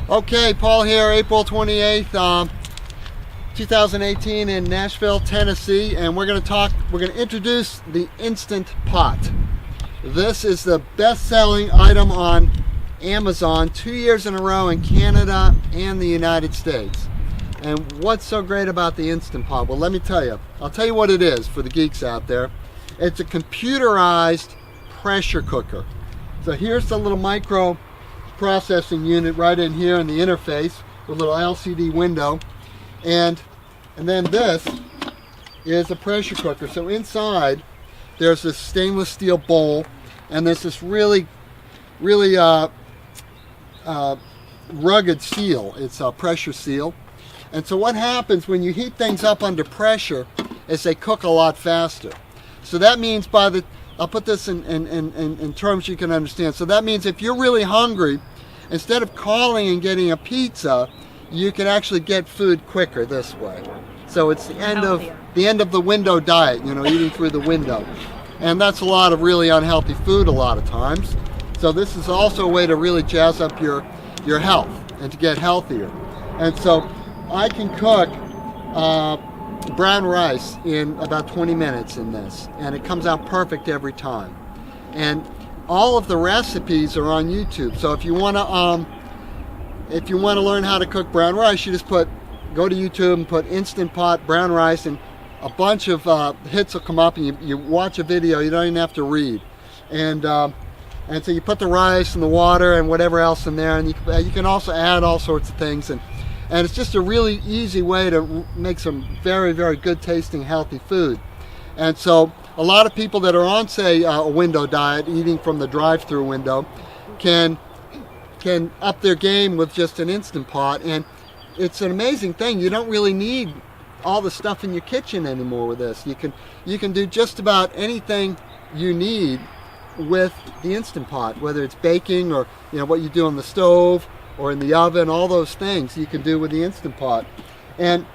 Okay, Paul here, April 28th, 2018 in Nashville, Tennessee, and we're going to introduce the Instant Pot. This is the best-selling item on Amazon 2 years in a row in Canada and the United States. And what's so great about the Instant Pot? Well, let me tell you. I'll tell you what it is for the geeks out there. It's a computerized pressure cooker. So here's the little micro processing unit right in here in the interface with a little LCD window, and then this is a pressure cooker. So inside there's this stainless steel bowl, and there's this really rugged seal. It's a pressure seal. And so what happens when you heat things up under pressure is they cook a lot faster. So that means I'll put this in terms you can understand. So that means if you're really hungry, instead of calling and getting a pizza, you can actually get food quicker this way. So it's the end of the window diet, eating through the window. And that's a lot of really unhealthy food a lot of times. So this is also a way to really jazz up your health and to get healthier. And so I can cook brown rice in about 20 minutes in this, and it comes out perfect every time. And all of the recipes are on YouTube. So if you want to learn how to cook brown rice, you just go to YouTube and put Instant Pot brown rice, and a bunch of hits will come up, and you watch a video. You don't even have to read. And so you put the rice and the water and whatever else in there, and you can also add all sorts of things, and it's just a really easy way to make some very, very good tasting healthy food. And so a lot of people that are on, say, a window diet, eating from the drive-through window, can up their game with just an Instant Pot. And it's an amazing thing. You don't really need all the stuff in your kitchen anymore with this. You can do just about anything you need with the Instant Pot, whether it's baking or what you do on the stove or in the oven. All those things you can do with the Instant Pot. And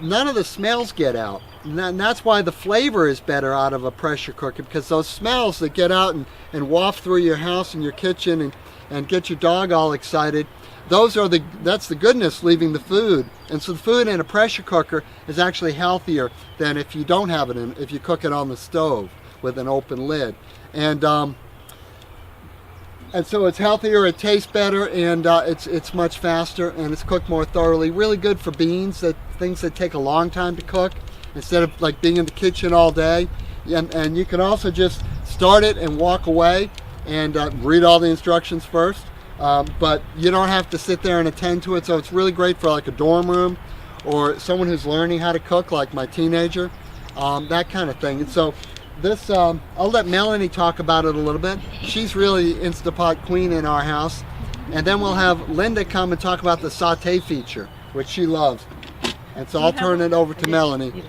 none of the smells get out. And that's why the flavor is better out of a pressure cooker, because those smells that get out and waft through your house and your kitchen and get your dog all excited, that's the goodness leaving the food. And so the food in a pressure cooker is actually healthier than if you don't have it if you cook it on the stove with an open lid. And so it's healthier, it tastes better, and it's much faster, and it's cooked more thoroughly. Really good for beans, things that take a long time to cook, instead of like being in the kitchen all day. And you can also just start it and walk away and read all the instructions first. But you don't have to sit there and attend to it. So it's really great for like a dorm room or someone who's learning how to cook, like my teenager, that kind of thing. And so this, I'll let Melanie talk about it a little bit. She's really Instant Pot queen in our house. And then we'll have Linda come and talk about the saute feature, which she loves. And so I'll turn it over to Melanie.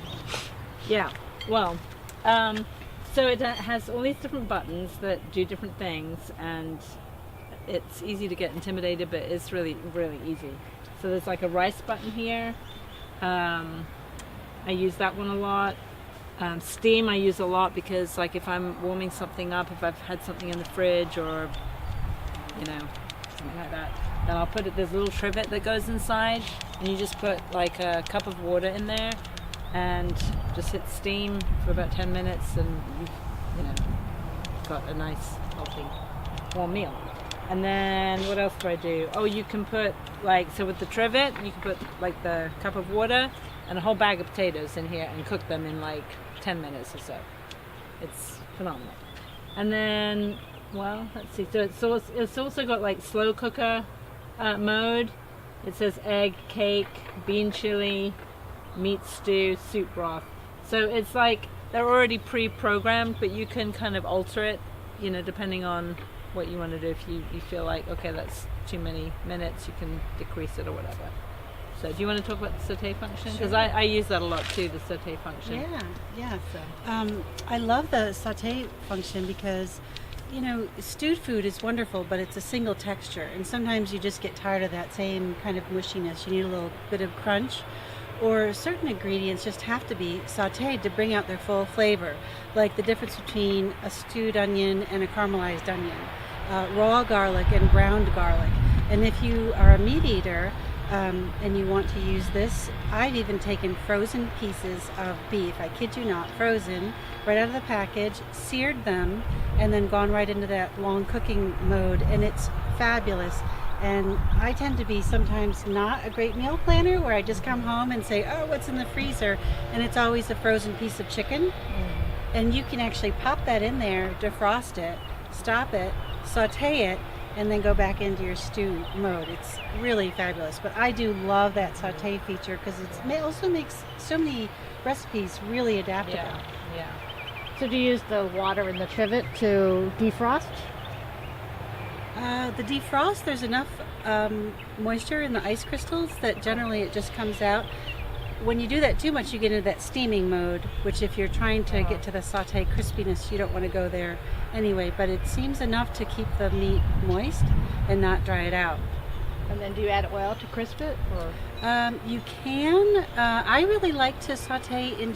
Yeah, well, so it has all these different buttons that do different things, and it's easy to get intimidated, but it's really, really easy. So there's like a rice button here. I use that one a lot. Steam I use a lot because, like, if I'm warming something up, if I've had something in the fridge or something like that, then I'll put it. There's a little trivet that goes inside, and you just put like a cup of water in there and just hit steam for about 10 minutes, and you've got a nice healthy warm meal. And then what else do I do? Oh, you can put so with the trivet, you can put like the cup of water and a whole bag of potatoes in here and cook them in like 10 minutes or so. It's phenomenal. And then, well, let's see. So it's also got like slow cooker mode. It says egg, cake, bean chili, meat stew, soup broth. So it's like they're already pre-programmed, but you can kind of alter it, depending on what you want to do. If you feel like, okay, that's too many minutes, you can decrease it or whatever. So do you want to talk about the saute function? Because I use that a lot too, the saute function. Yeah. So. I love the saute function because, stewed food is wonderful, but it's a single texture. And sometimes you just get tired of that same kind of mushiness. You need a little bit of crunch. Or certain ingredients just have to be sauteed to bring out their full flavor. Like the difference between a stewed onion and a caramelized onion. Raw garlic and ground garlic. And if you are a meat eater and you want to use this, I've even taken frozen pieces of beef, I kid you not, frozen, right out of the package, seared them, and then gone right into that long cooking mode, and it's fabulous. And I tend to be sometimes not a great meal planner, where I just come home and say, oh, what's in the freezer? And it's always a frozen piece of chicken. And you can actually pop that in there, defrost it, stop it, saute it, and then go back into your stew mode. It's really fabulous. But I do love that saute feature because it also makes so many recipes really adaptable. Yeah. So do you use the water in the trivet to defrost? The defrost, there's enough moisture in the ice crystals that generally it just comes out. When you do that too much, you get into that steaming mode, which if you're trying to get to the saute crispiness, you don't want to go there anyway. But it seems enough to keep the meat moist and not dry it out. And then do you add oil to crisp it? Or? You can. I really like to saute in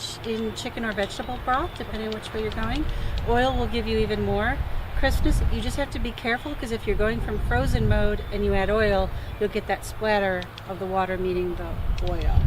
chicken or vegetable broth, depending on which way you're going. Oil will give you even more crispness. You just have to be careful, because if you're going from frozen mode and you add oil, you'll get that splatter of the water meeting the oil.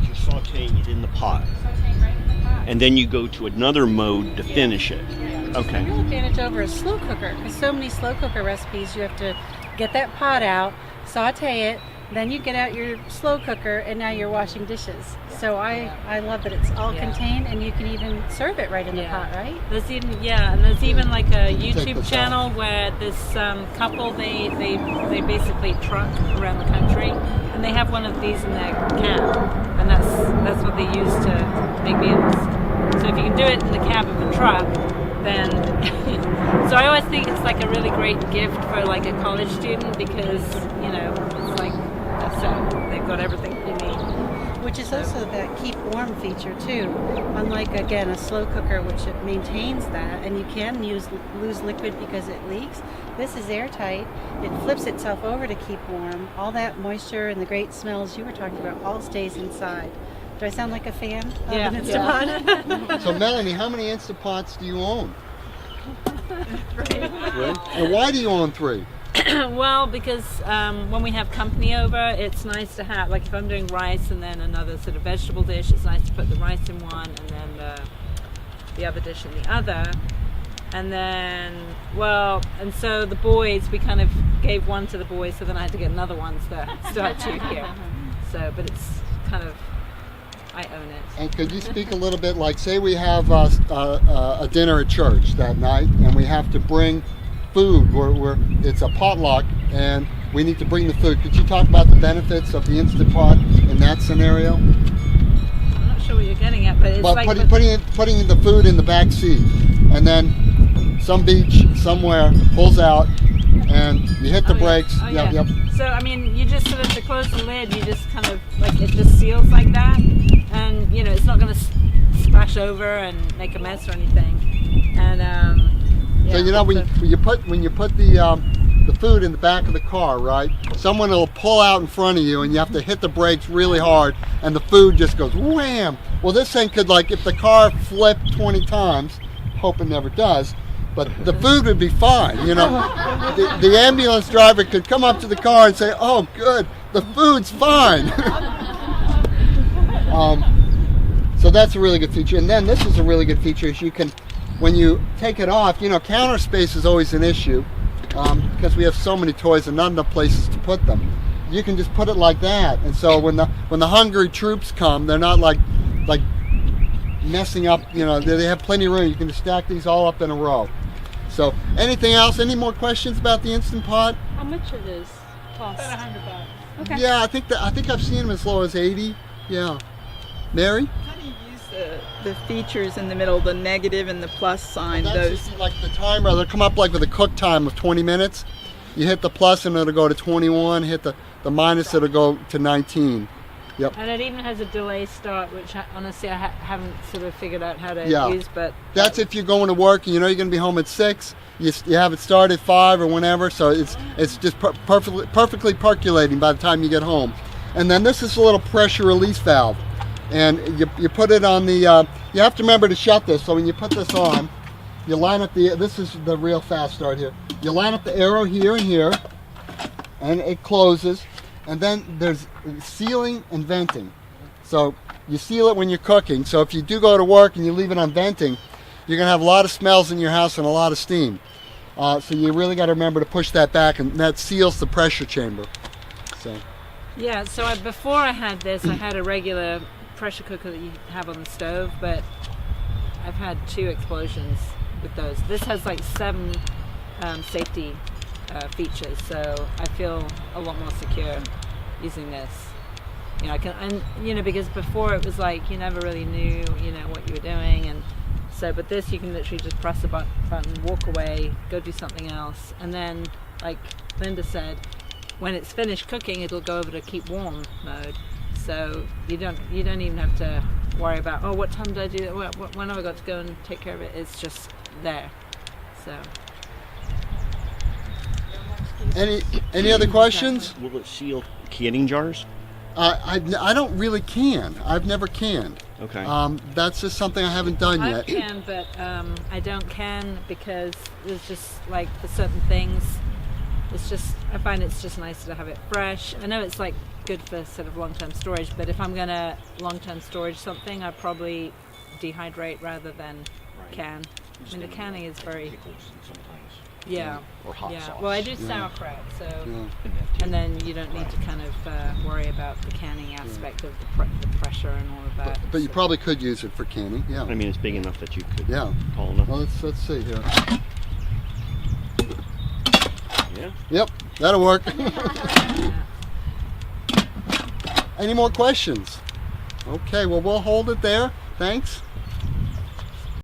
You're sauteing it in the pot. Sauteing right in the pot. And then you go to another mode to finish it. Yeah. Okay. It's a real advantage over a slow cooker, because so many slow cooker recipes you have to get that pot out, saute it, then you get out your slow cooker, and now you're washing dishes. So I love that it's all contained, and you can even serve it right in the pot, right? There's even like a Take YouTube this channel where this couple they basically truck around the country, and they have one of these in their cab, and that's what they use to make meals. So if you can do it in the cab of a truck, then so I always think it's like a really great gift for like a college student, because it's like so they've got everything you need. Which is also that keep warm feature too. Unlike, again, a slow cooker, which it maintains that, and you can lose liquid because it leaks. This is airtight. It flips itself over to keep warm. All that moisture and the great smells you were talking about all stays inside. Do I sound like a fan of an Instant Pot? So Melanie, how many Instant Pots do you own? 3. And why do you own 3? Well, because when we have company over, it's nice to have, like if I'm doing rice and then another sort of vegetable dish, it's nice to put the rice in one and then the other dish in the other. And then, and so the boys, we kind of gave one to the boys, so then I had to get another one to start to here. So, but it's kind of, I own it. And could you speak a little bit, like say we have a dinner at church that night, and we have to bring food, it's a potluck, and we need to bring the food. Could you talk about the benefits of the Instant Pot in that scenario? I'm not sure what you're getting at, but it's like putting the food in the back seat, and then some beach somewhere pulls out, and you hit the brakes. Yep. So I mean, you just sort of to close the lid, you just kind of like it just seals like that, and it's not going to splash over and make a mess or anything, and. So when you put the food in the back of the car, right? Someone will pull out in front of you, and you have to hit the brakes really hard, and the food just goes wham. Well, this thing could, like, if the car flipped 20 times, hope it never does, but the food would be fine. The ambulance driver could come up to the car and say, "Oh, good, the food's fine." So that's a really good feature. And then this is a really good feature: is you can, when you take it off, counter space is always an issue because we have so many toys and not enough places to put them. You can just put it like that, and so when the hungry troops come, they're not like messing up. They have plenty of room. You can just stack these all up in a row. So, anything else? Any more questions about the Instant Pot? How much it is? Cost? About $100. Okay. Yeah, I think I've seen them as low as 80. Yeah, Mary. How do you use the features in the middle, the negative and the plus sign? That's Those. just like the timer. They'll come up like with a cook time of 20 minutes. You hit the plus and it'll go to 21. Hit the minus, it'll go to 19. Yep. And it even has a delay start, which honestly I haven't sort of figured out how to use. But that's if you're going to work and you're going to be home at 6. You have it start at 5 or whenever, so it's just perfectly percolating by the time you get home. And then this is a little pressure release valve, and you put it on the. You have to remember to shut this. So when you put this on, you line up this is the real fast start here. You line up the arrow here and here, and it closes. And then there's sealing and venting. So you seal it when you're cooking. So if you do go to work and you leave it on venting, you're going to have a lot of smells in your house and a lot of steam. So you really got to remember to push that back, and that seals the pressure chamber. So. Yeah, so before I had this, I had a regular pressure cooker that you have on the stove, but I've had 2 explosions with those. This has like 7 safety features, so I feel a lot more secure using this. You know, I can, and you know, because before it was like you never really knew, you know, what you were doing, and so, but this you can literally just press a button, walk away, go do something else, and then, like Linda said, when it's finished cooking, it'll go over to keep warm mode. So you don't even have to worry about, oh, what time did I do that? When have I got to go and take care of it? It's just there. So. Any other questions? Will it seal canning jars? I don't really can. I've never canned. Okay. That's just something I haven't done I yet. can, but I don't can because there's just like for certain things, it's just, I find it's just nicer to have it fresh. I know it's like good for sort of long-term storage, but if I'm gonna long-term storage something, I probably dehydrate rather than can. I mean, the canning is very, yeah, Or hot yeah. sauce. Well, I do sauerkraut, so, Yeah. and then you don't need to kind of worry about the canning aspect of the pressure and all of that. But you probably could use it for canning. Yeah. I mean, it's big enough that you could Yeah. call enough. Well, let's see here. Yeah. Yep, that'll work. Yeah. Any more questions? Okay, well, we'll hold it there. Thanks.